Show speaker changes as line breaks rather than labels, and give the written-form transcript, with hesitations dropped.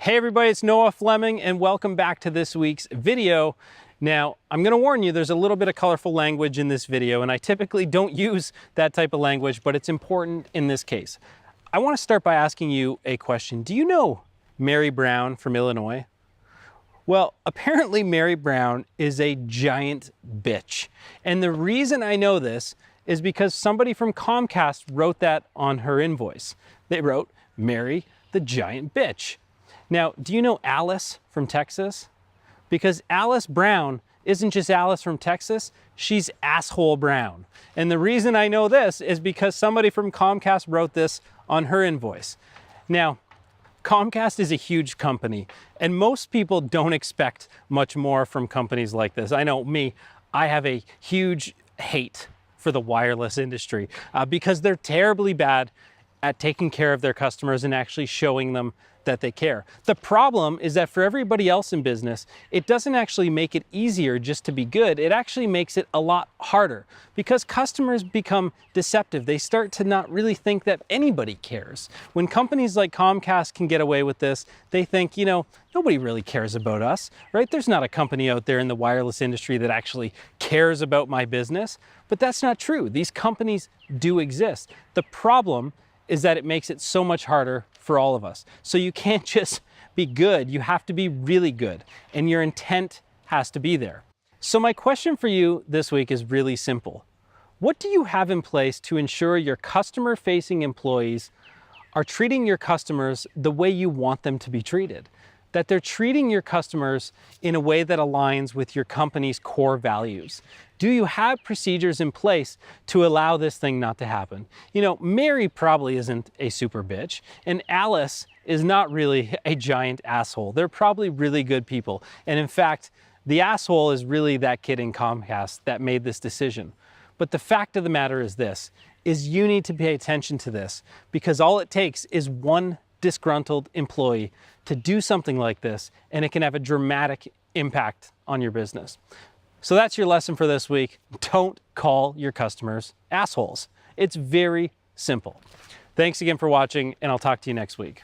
Hey everybody, it's Noah Fleming and welcome back to this week's video. Now, I'm gonna warn you, there's a little bit of colorful language in this video and I typically don't use that type of language, but it's important in this case. I wanna start by asking you a question. Do you know Mary Brown from Illinois? Well, apparently Mary Brown is a giant bitch. And the reason I know this is because somebody from Comcast wrote that on her invoice. They wrote, Mary the giant bitch. Now, do you know Alice from Texas? Because Alice Brown isn't just Alice from Texas, she's Asshole Brown. And the reason I know this is because somebody from Comcast wrote this on her invoice. Now, Comcast is a huge company, and most people don't expect much more from companies like this. I know me, I have a huge hate for the wireless industry because they're terribly bad at taking care of their customers and actually showing them that they care. The problem is that for everybody else in business, it doesn't actually make it easier just to be good. It actually makes it a lot harder because customers become deceptive. They start to not really think that anybody cares. When companies like Comcast can get away with this, they think, you know, nobody really cares about us, right? There's not a company out there in the wireless industry that actually cares about my business, but that's not true. These companies do exist. The problem is that it makes it so much harder for all of us. So you can't just be good, you have to be really good, and your intent has to be there. So my question for you this week is really simple. What do you have in place to ensure your customer-facing employees are treating your customers the way you want them to be treated? That they're treating your customers in a way that aligns with your company's core values? Do you have procedures in place to allow this thing not to happen? You know, Mary probably isn't a super bitch, and Alice is not really a giant asshole. They're probably really good people. And in fact, the asshole is really that kid in Comcast that made this decision. But the fact of the matter is this, is you need to pay attention to this because all it takes is one disgruntled employee to do something like this, and it can have a dramatic impact on your business. So that's your lesson for this week. Don't call your customers assholes. It's very simple. Thanks again for watching, and I'll talk to you next week.